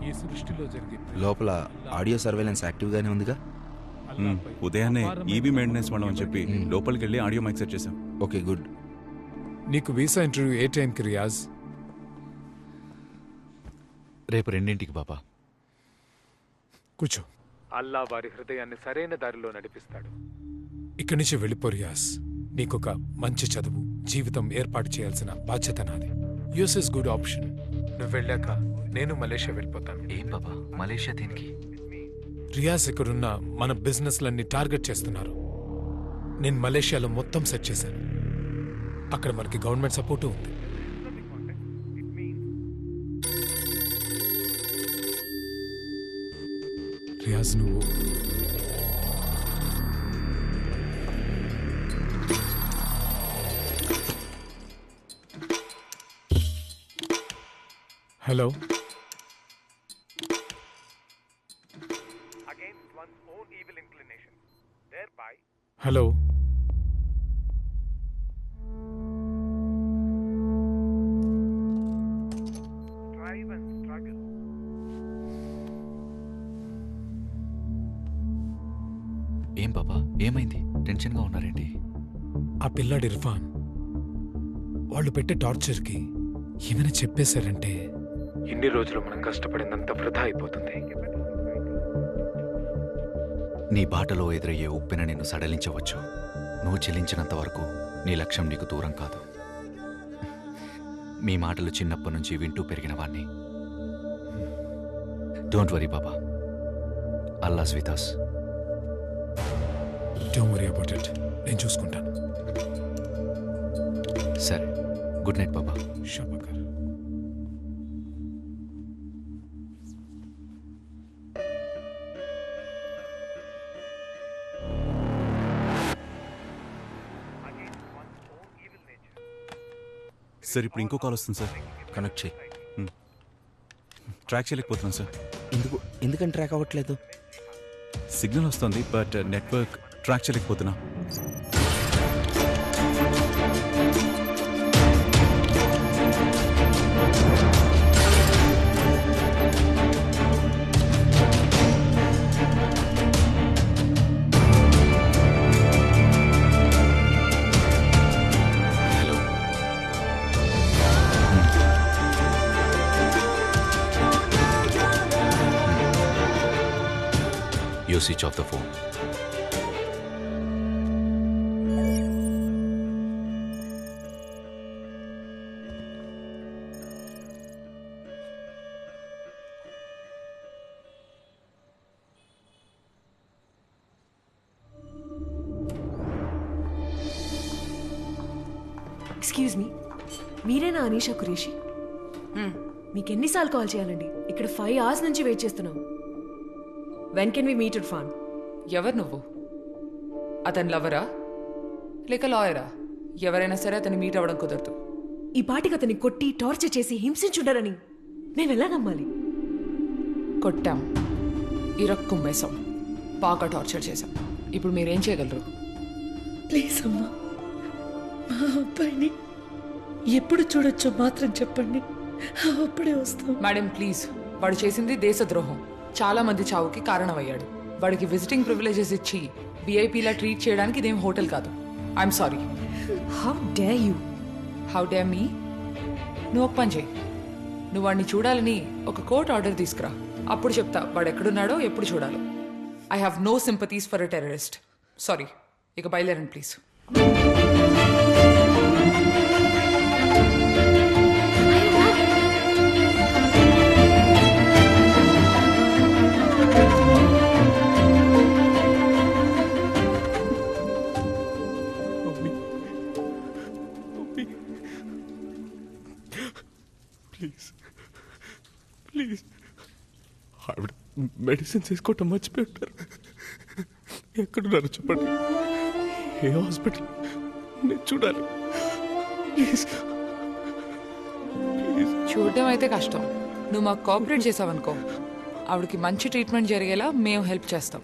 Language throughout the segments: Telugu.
ఈ సృష్టిలో జరిగే లోపల ఆడియో సర్వేలెన్స్ యాక్టివ్గానే ఉందిగా. ఉదయాన్నే ఈబీ మెయింటెనెన్స్ వాళ్ళం అని చెప్పి లోపలికి వెళ్ళి ఆడియో మైక్ సెట్ చేసాం. Okay good. నీకు వీసా ఇంటర్వ్యూ ఏ టైంకి రియాజ్? రేపు 2 బాబా. కూర్చో. అల్లా వారి హృదయాన్ని సరైన దారిలో నడిపిస్తాడు. ఇక్కడి నుంచి వెళ్ళిపో రియాజ్. నీకొక మంచి చదువు, జీవితం ఏర్పాటు చేయాల్సిన బాధ్యత నాది. US is good option. నువ్వు వెళ్ళాక నేను మలేషియా వెళ్ళిపోతాను. ఏం బాబా మలేషియా దేనికి? రియాజ్ ఇక్కడున్న మన బిజినెస్లన్నీ టార్గెట్ చేస్తున్నారు. నేను మలేషియాలో మొత్తం సెట్ చేశాను. అక్కడ మనకి గవర్నమెంట్ సపోర్టు ఉంది. రియాజ్ నువ్వు హలో. హలో. ఏం బాబా ఏమైంది? టెన్షన్గా ఉన్నారేంటి? ఆ పిల్లాడు ఇర్ఫాన్ వాళ్ళు పెట్టే టార్చర్కి ఏమైనా చెప్పేశారంటే ఇన్ని రోజులు మనం కష్టపడిందంత వృధా అయిపోతుంది. నీ బాటలో ఎదురయ్యే ఉప్పెన నిన్ను సడలించవచ్చు. నువ్వు చెల్లించినంత వరకు నీ లక్ష్యం నీకు దూరం కాదు. మీ మాటలు చిన్నప్పటి నుంచి వింటూ పెరిగిన వాణ్ణి. డోంట్ వరీ బాబా, always with us. Don't worry about it. నేను చూసుకుంటాను. సరే, గుడ్ నైట్ బాబా. షబాకర్. సార్ ఇప్పుడు ఇంకో కాల్ వస్తుంది సార్. కనెక్ట్ చేయి. ట్రాక్ చేయలేకపోతున్నాం సార్. ఎందుకని ట్రాక్ అవ్వట్లేదు? సిగ్నల్ వస్తుంది బట్ నెట్వర్క్ ట్రాక్ చేయలేకపోతున్నా. You switch off the phone. Excuse me, మీరేనా అనీషా కురేషి? మీకు ఎన్నిసార్లు కాల్ చేయాలండి? ఇక్కడ 5 hours నుంచి వెయిట్ చేస్తున్నాం. When can we meet Irfan? ఎవరు నువ్వు? అతని లవరా లేక లాయరా? ఎవరైనా సరే అతన్ని మీట్ అవ్వడం కుదరదు. ఈ పాటికి అతన్ని కొట్టి టార్చర్ చేసి హింసించుంటారని మేము ఎలా నమ్మాలి? కొట్టాం, ఇరక్కుమ్మేశాం, బాగా టార్చర్ చేశాం. ఇప్పుడు మీరేం చేయగలరు? ప్లీజ్ అమ్మా, మా అబ్బాయిని ఎప్పుడు చూడొచ్చో మాత్రం చెప్పండి, అప్పుడే వస్తాం. మేడం ప్లీజ్, వాడు చేసింది దేశద్రోహం. చాలా మంది చావుకి కారణమయ్యాడు. వాడికి విజిటింగ్ ప్రివిలేజెస్ ఇచ్చి విఐపీలా ట్రీట్ చేయడానికి ఇదేం హోటల్ కాదు. I'm sorry. How dare you? How dare me? నువ్వు ఒక పని చేయి, నువ్వు వాడిని చూడాలని ఒక కోర్ట్ ఆర్డర్ తీసుకురా. అప్పుడు చెప్తా వాడు ఎక్కడున్నాడో ఎప్పుడు చూడాలో. I have no sympathies for a terrorist. Sorry, ఇక బయలుదేరండి ప్లీజ్. ప్లీజ్ ఆవిడ మెడిసిన్స్ వేసుకోవటం మర్చిపోయి ఉంటారు. ఎక్కడున్నారు చెప్పండి, ఏ హాస్పిటల్? నేను చూడాలి. Please please. చూడడం అయితే కష్టం. నువ్వు మాకు కోఆపరేట్ చేసావనుకో, ఆవిడకి మంచి ట్రీట్మెంట్ జరిగేలా మేము హెల్ప్ చేస్తాం.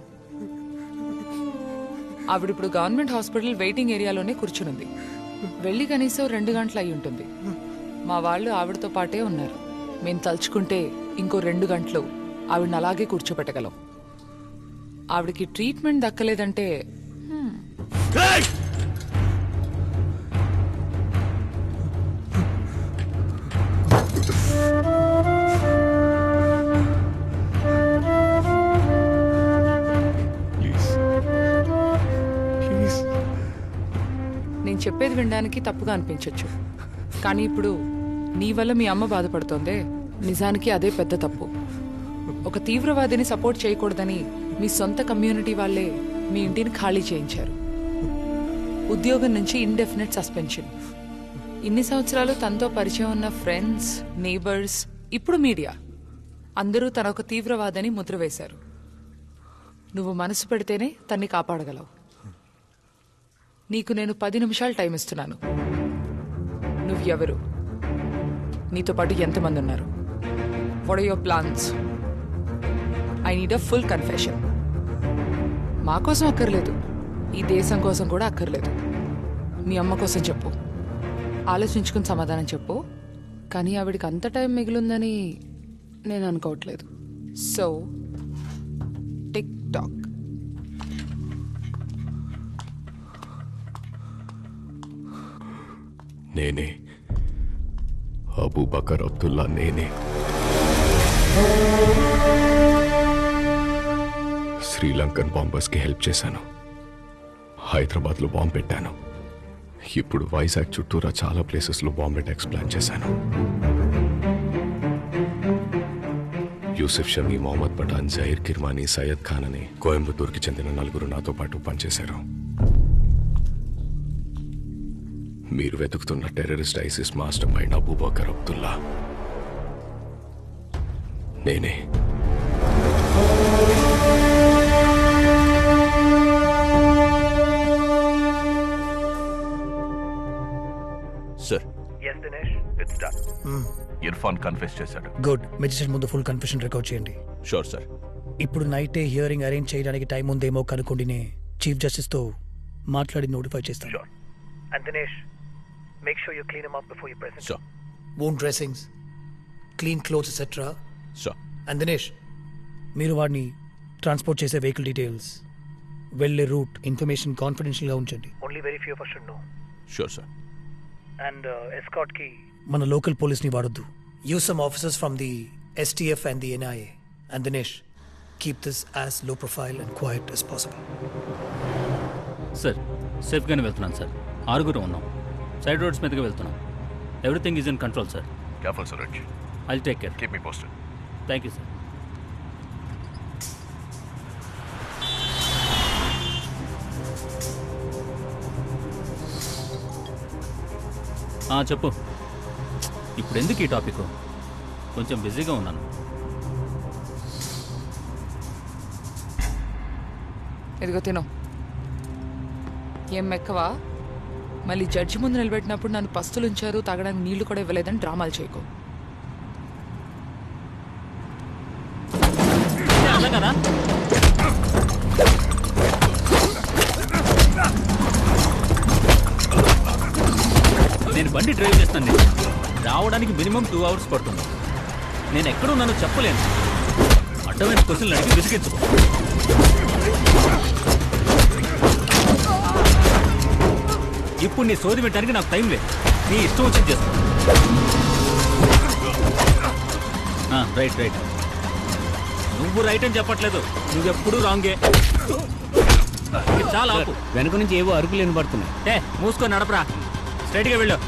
ఆవిడిప్పుడు గవర్నమెంట్ హాస్పిటల్ వెయిటింగ్ ఏరియాలోనే కూర్చునుంది. వెళ్ళి కనీసం 2 గంటలు అయి ఉంటుంది. మా వాళ్ళు ఆవిడతో పాటే ఉన్నారు. మేము తలుచుకుంటే ఇంకో 2 గంటలు ఆవిడని అలాగే కూర్చోబెట్టగలం. ఆవిడకి ట్రీట్మెంట్ దక్కలేదంటే నేను చెప్పేది వినడానికి తప్పుగా అనిపించవచ్చు, కానీ ఇప్పుడు నీ వల్ల మీ అమ్మ బాధపడుతోందే, నిజానికి అదే పెద్ద తప్పు. ఒక తీవ్రవాదిని సపోర్ట్ చేయకూడదని మీ సొంత కమ్యూనిటీ వాళ్ళే మీ ఇంటిని ఖాళీ చేయించారు. ఉద్యోగం నుంచి ఇండెఫినెట్ సస్పెన్షన్. ఇన్ని సంవత్సరాలు తనతో పరిచయం ఉన్న ఫ్రెండ్స్, నేబర్స్, ఇప్పుడు మీడియా అందరూ తన ఒక తీవ్రవాదని ముద్ర వేశారు. నువ్వు మనసు పెడితేనే తన్ని కాపాడగలవు. నీకు నేను 10 నిమిషాలు టైం ఇస్తున్నాను. నువ్వు ఎవరు? నీతో పాటు ఎంతమంది ఉన్నారు? What are your plans? I need a full confession. మా కోసం అక్కర్లేదు, ఈ దేశం కోసం కూడా అక్కర్లేదు. మీ అమ్మ కోసం చెప్పు. ఆలోచించుకుని సమాధానం చెప్పు. కానీ ఆవిడికి అంత టైం మిగిలిందని నేను అనుకోవట్లేదు. So tick talk. నేనే అబూబకర్ అబ్దుల్లా. నేనే శ్రీలంకన్ బాంబర్స్కి హెల్ప్ చేశాను. హైదరాబాద్లో బాంబు పెట్టాను. ఇప్పుడు వైజాగ్ చుట్టూరా చాలా ప్లేసెస్లో బాంబ్ అటాక్స్ ప్లాన్ చేశాను. యూసుఫ్ షమీ, మొహమ్మద్ పఠాన్, జహీర్ కిర్మానీ, సయ్యద్ ఖాన్ అని కోయంబత్తూర్కి చెందిన 4 నాతో పాటు పనిచేశారు. మీరు వెతుకుతున్న terrorist ISIS master mind Abubakar Abdullah నేనే. Sir, Yes, Dinesh, it's done. Irfan confess చేశాడు. గుడ్. మెజిస్ట్రేట్ ముందు ఫుల్ కన్ఫెషన్ రికార్డ్ చేయండి. Sure sir. ఇప్పుడు నైటే హియరింగ్ అరేంజ్ చేయడానికి టైం ఉందేమో కనుక్కోండి. చీఫ్ జస్టిస్తో మాట్లాడి నోటిఫై చేస్తాను. Sure. And Dinesh, make sure you clean him up before you present. Sure wound dressings, clean clothes, etc. Sure. And Dinesh, మీరు వాడిని ట్రాన్స్పోర్ట్ చేసే వెహికల్ డీటెయిల్స్, వెళ్ళే రూట్ ఇన్ఫర్మేషన్ కాన్ఫిడెన్షియల్గా ఉంచండి. Only very few of us should know. Sure sir. And escort ki. మన లోకల్ పోలీస్ని వాడొద్దు. Use some officers from the STF and the NIA. And Dinesh, keep this as low profile and quiet as possible. Sir, సేఫ్గానే వెళ్తున్నాను సార్. 6 ఉన్నాం. సైడ్ రోడ్స్ మీదగా వెళ్తున్నాం. Everything is in control sir. Careful Suresh. I'll take care. Keep me posted. Thank you sir. చెప్పు. ఇప్పుడు ఎందుకు ఈ టాపిక్? కొంచెం బిజీగా ఉన్నాను. ఎదిగో తినో. ఏం మెక్కవా? మళ్ళీ జడ్జి ముందు నిలబెట్టినప్పుడు నన్ను పస్తులు ఉంచారు, తాగడానికి నీళ్లు కూడా ఇవ్వలేదని డ్రామాలు చేయకు. అర్థం కదా? నేను బండి డ్రైవ్ చేస్తాను. నేను రావడానికి మినిమం 2 hours పడుతుంది. నేను ఎక్కడున్నానో చెప్పలేను. అడ్డమైన క్వశ్చన్లు అడిగి విసిగించుకో. ఇప్పుడు నీ సోది పెట్టడానికి నాకు టైం లేదు. నీ ఇష్టం వచ్చింది చేస్తా. Right right. నువ్వు రైట్ అని చెప్పట్లేదు, నువ్వెప్పుడు రాంగే. చాలా వెనక నుంచి ఏవో అరుపులు వినబడుతున్నాయి. మూసుకొని నడపరా, స్ట్రైట్గా వెళ్ళు.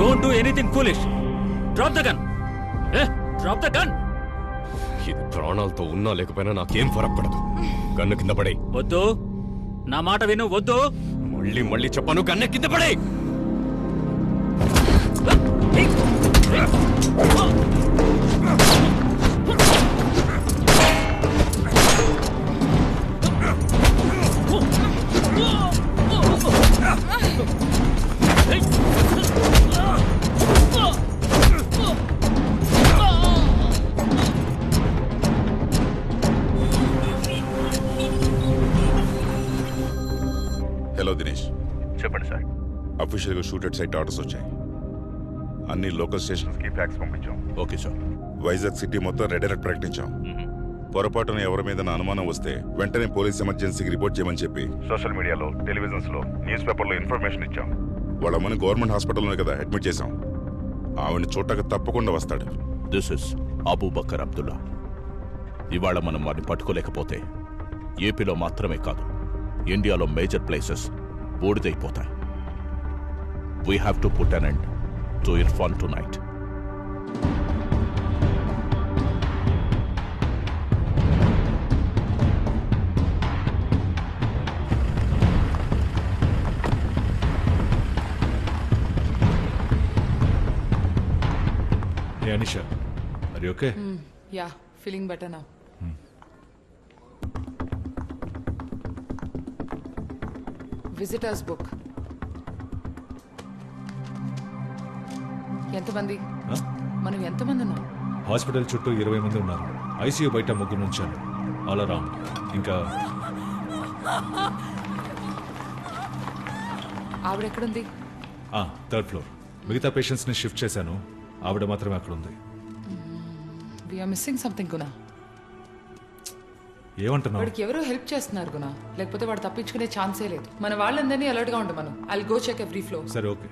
Don't do anything foolish. Drop the gun. Drop the gun. ఇది ప్రాణాలతో ఉన్నా లేకపోయినా నాకేం ఫరక్ పడదు. గన్ను కింద పడే. వద్దు, నా మాట విను. వద్దు. మళ్ళీ చెప్పాను, గన్ను కింద పడే. హలో దినేష్, చెప్పండి సార్. అఫీషియల్గా షూటెడ్ సైట్ ఆర్డర్స్ వచ్చాయి. అన్ని లోకల్ స్టేషన్స్కి ఫ్యాక్స్ పంపించాం. Okay sir. వైజాగ్ సిటీ మొత్తం రెడ్ అలర్ట్ ప్రకటించాం. పొరపాటున ఎవరి మీద అనుమానం వస్తే వెంటనే పోలీస్ ఎమర్జెన్సీకి రిపోర్ట్ చేయమని చెప్పి సోషల్ మీడియాలో, టెలివిజన్స్లో, న్యూస్ పేపర్లో ఇన్ఫర్మేషన్ ఇచ్చాం. వాళ్ళ అమ్మని గవర్నమెంట్ హాస్పిటల్లోనే కదా అడ్మిట్ చేశాం. ఆవిడని చూడటానికి తప్పకుండా వస్తాడు. This is Abubakar Abdullah. ఇవాళ మనం వారిని పట్టుకోలేకపోతే ఏపీలో మాత్రమే కాదు, ఇండియాలో మేజర్ ప్లేసెస్ బూడిదైపోతాయి. We have to put an end to Irfan tonight. Hey Anisha, are you okay? Yeah, feeling better now. Visitors book. ఎంతమంది? మనం ఎంతమంది ఉన్నాం? హాస్పిటల్ చుట్టూ 20 మంది ఉన్నారు. ఐసీయూ బయట 3 ఉంచాను. All around. ఇంకా ఆవిడ ఎక్కడుంది? 3rd floor. మిగతా పేషెంట్స్ని షిఫ్ట్ చేశాను. ఆవిడ మాత్రమే అక్కడ ఉంది. వీఆర్ మిస్సింగ్ సంథింగ్ గునా. ఏమంటున్నావు? వాడికి ఎవరో హెల్ప్ చేస్తున్నారు గునా, లేకపోతే వాడు తప్పించుకునే ఛాన్సే లేదు. మన వాళ్ళందరినీ అలర్ట్గా ఉండమను. I'll go check every floor. సరే ఓకే.